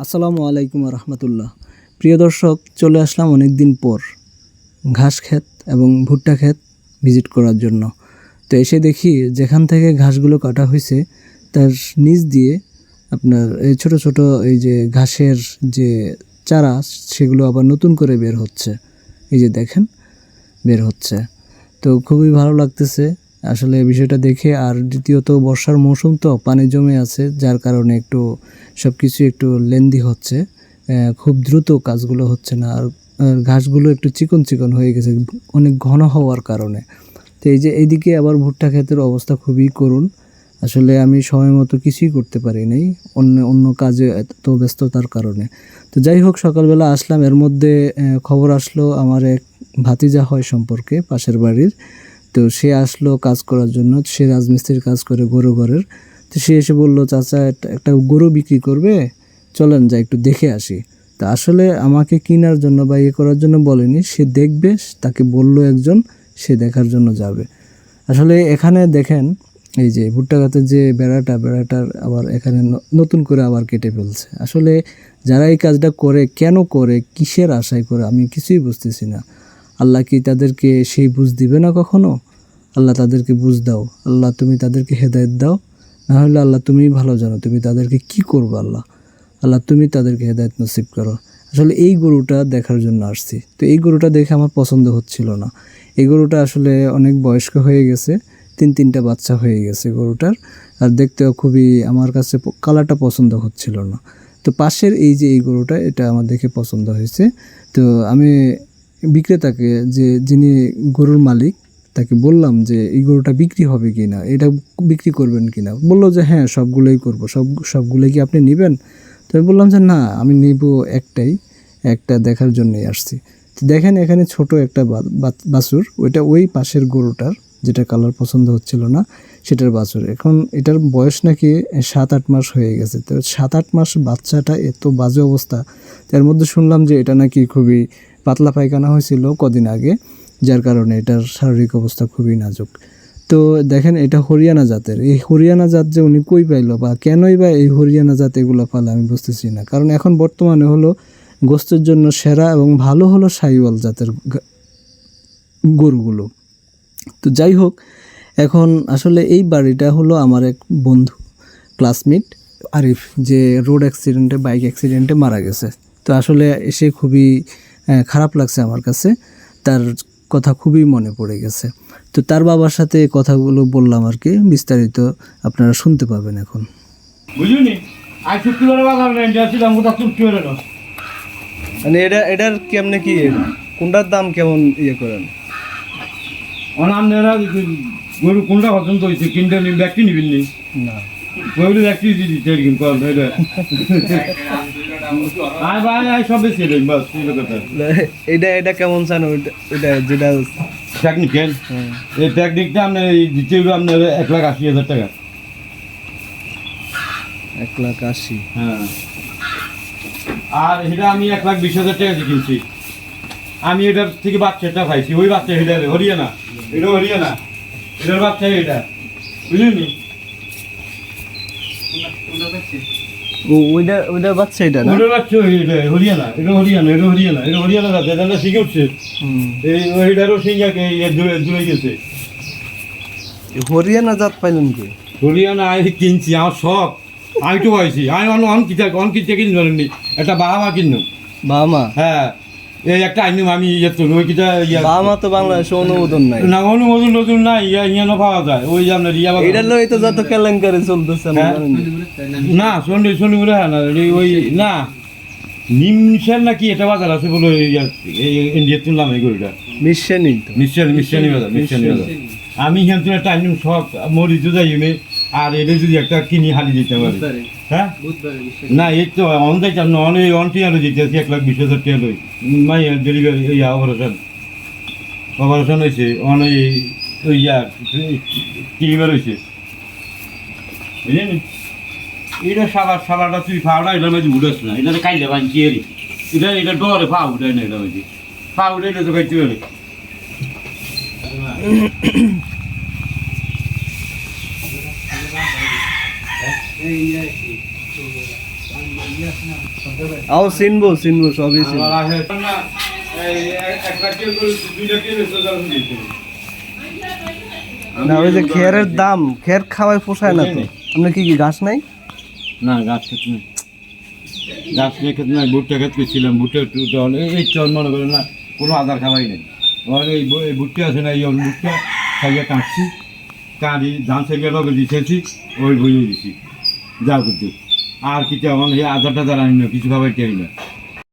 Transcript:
আসসালামু আলাইকুম রহমতুল্লাহ। প্রিয় দর্শক, চলে আসলাম অনেক দিন পর ঘাস ক্ষেত এবং ভুট্টা ক্ষেত ভিজিট করার জন্য। তো এসে দেখি যেখান থেকে ঘাসগুলো কাটা হয়েছে তার নিচ দিয়ে আপনার এই ছোট ছোট এই যে ঘাসের যে চারা সেগুলো আবার নতুন করে বের হচ্ছে। এই যে দেখেন বের হচ্ছে, তো খুবই ভালো লাগতেছে আসলে বিষয়টা দেখে। আর দ্বিতীয়ত বর্ষার মৌসুম, তো পানি জমে আছে, যার কারণে একটু সব কিছু একটু লেন্দি হচ্ছে, খুব দ্রুত কাজগুলো হচ্ছে না। আর ঘাসগুলো একটু চিকন চিকন হয়ে গেছে অনেক ঘন হওয়ার কারণে। তো এই যে এইদিকে আবার ভুট্টা ক্ষেতের অবস্থা খুবই করুণ। আসলে আমি সময় মতো কিছুই করতে পারি নাই অন্য কাজে এত ব্যস্ততার কারণে। তো যাই হোক, সকালবেলা আসলাম, এর মধ্যে খবর আসলো আমার এক ভাতিজা হয় সম্পর্কে পাশের বাড়ির। তো সে আসলো কাজ করার জন্য, সে রাজমিস্ত্রির কাজ করে গরু ঘরের। তো সে এসে বললো, চাচা একটা গরু বিক্রি করবে, চলেন যাই একটু দেখে আসি। তা আসলে আমাকে কেনার জন্য বা ইয়ে করার জন্য বলেনি, সে দেখবে, তাকে বললো একজন, সে দেখার জন্য যাবে। আসলে এখানে দেখেন এই যে ভুট্টা গাছের যে বেড়াটার আবার এখানে নতুন করে আবার কেটে ফেলছে। আসলে যারা এই কাজটা করে, কেন করে, কিসের আশায় করে, আমি কিছুই বুঝতেছি না। আল্লাহ কি তাদেরকে সেই বুঝ দিবে না কখনো? আল্লাহ তাদেরকে বুঝ দাও, আল্লাহ তুমি তাদেরকে হেদায়েত দাও। না হলে আল্লাহ তুমিই ভালো জানো তুমি তাদেরকে কি করবে। আল্লাহ তুমি তাদেরকে হেদায়েত নসিব করো। আসলে এই গরুটা দেখার জন্য আসছি। তো এই গরুটা দেখে আমার পছন্দ হচ্ছিল না। এই গরুটা আসলে অনেক বয়স্ক হয়ে গেছে, তিনটা বাচ্চা হয়ে গেছে গরুটার। আর দেখতেও খুবই, আমার কাছে কালারটা পছন্দ হচ্ছিল না। তো পাশের এই যে এই গরুটা, এটা আমার দেখে পছন্দ হয়েছে। তো আমি বিক্রেতাকে, যিনি গরুর মালিক, তাকে বললাম যে এই গরুটা বিক্রি হবে কি না, এটা বিক্রি করবেন কি না। বললো যে হ্যাঁ, সবগুলোই করবো। সবগুলোই কি আপনি নেবেন? তো আমি বললাম যে না, আমি নিব একটা দেখার জন্যই আসছি। তো দেখেন এখানে ছোট একটা বাছুর, ওই পাশের গরুটার, যেটা কালার পছন্দ হচ্ছিল না সেটার বাছুর। এখন এটার বয়স নাকি 7-8 মাস হয়ে গেছে। তো 7-8 মাস বাচ্চাটা এত বাজে অবস্থা। তার মধ্যে শুনলাম যে এটা নাকি খুবই পাতলা পায়খানা হয়েছিল কদিন আগে, যার কারণে এটার শারীরিক অবস্থা খুবই নাজুক। তো দেখেন এটা হরিয়ানা জাতের। এই হরিয়ানা জাত যে উনি কই পাইলো বা কেনই বা এই হরিয়ানা জাত এগুলো পালে আমি বুঝতেছি না। কারণ এখন বর্তমানে হলো গোস্তের জন্য সেরা এবং ভালো হলো শাহিওয়াল জাতের গরুগুলো। তো যাই হোক, এখন আসলে এই বাড়িটা হলো আমার এক বন্ধু, ক্লাসমেট আরিফ, যে রোড অ্যাক্সিডেন্টে, বাইক অ্যাক্সিডেন্টে মারা গেছে। তো আসলে এসে খুবই খারাপ লাগছে আমার কাছে, তার কথা খুবই মনে পড়ে গেছে। তো তার বাবার সাথে কথাগুলো বললাম আর কি, বিস্তারিত আপনারা শুনতে পাবেন এখন। বুঝুনি আজ শুক্রবার বাজার নেই যাচ্ছিলাম কোথা চুক্তি হলো না। মানে এটার কেমনে কি, কোনটার দাম কেমন ইয়ে করেন? অনামনেরা গরু কোনটা পছন্দ হয়েছে কিনতে নিবি, ব্যক্তি নিবি নি না, ওইগুলো ব্যক্তি দিচ্ছে এরকম কল এটা আয় ভাই আয় সব বেশি এলেন বাস এই কথা। এটা কেমন চান? ওইটা যেটা টেকনিক্যাল, এই টেকনিকটা আপনার এই দিচ্ছে আপনার 1,80,000 টাকা। 1,80,000? হ্যাঁ, আর এটা আমি 1,20,000 টাকা দিয়ে কিনছি। আমি এটার থেকে বাচ্চাটা পাইছি, ওই বাচ্চা এটা হরিয়ানা, এটা হরিয়ানা, এটার বাচ্চা এটা, বুঝলি? ওইটার বাচ্চা এটা না? ওটার বাচ্চা এটা হরিয়ানা, এটা হরিয়ানা, এটা হরিয়ানা, এটা হরিয়ানা যাচ্ছে, এটা শিখে উঠছে। এই ওইটারও সেই দূরে গেছে। হরিয়ানা জাত পাইলেন কি? হরিয়ানা আমি কিনছি, আমার শখ, আমি তো পাইছি। আমি অন কিনতে কিনতে পারেননি, একটা বাবা কিনল। বাবা? হ্যাঁ, এই একটা আইনুম আমি ইয়ে তো ওই কিটা বাবা তো বাংলাদেশে অনুমোদন নাই না, অনুমোদন নতুন নাই, ইয়া পাওয়া যায় ওই যে আপনার ইয়া এটা লই তো যত কেলেঙ্কারি চলতেছে না শনিবার না ওই না নিমশের নাকি এটা বাজার আছে বলে ইন্ডিয়ার তুললাম এই গরুটা মিশানি তো, মিশানি বাজার। আমি এখান থেকে একটা আইনুম শখ মরিচ যাই আর এটা যদি একটা কিনি হালি দিতে পারি। হ্যাঁ না, এই তো অন যাইতাম না, অনটি আরো যেতেছি 1,20,000 টাকা লই মাই ডেলিভারি অপারেশন হয়েছে, অন ইয়া ক্লিমার হয়েছে, বুঝলি? এটা সালাটা তুই ফাওটা এটার মাঝে উঠাস না, এটা কাইলে বাঞ্চি এরি, এটা ডরে ফা উঠায় না, এটা মাঝে ফা উঠাইলে তো খাইতে পারে। আও চিনবো সবই চিনবো। আমার আগে না এই 1 লাখ টাকা করে 2 লাখ টাকা বেচতে যাওয়া হয়েছে। না ওই যে খেয়ারের দাম, খেয়ার খাওয়াই পোষায় না তো। আপনার কি ঘাস নাই? না গাছ খেতে নাই, গাছ নিয়ে খেতে নাই, ভুট্টা খেতে গেছিলাম, ভুট্টা টুটা হলে এই চল মনে করেন না কোনো আধার খাবারই নেই। আমার এই ভুট্টা আছে না, এই ভুট্টা খাইয়ে কাটছি, কাঁদি ধান থেকে লগে দিতেছি, ওই বইয়ে দিছি যা করতে। আর কিছু আমার এই আধার টাধার আনি না, কিছু খাবার চাই না।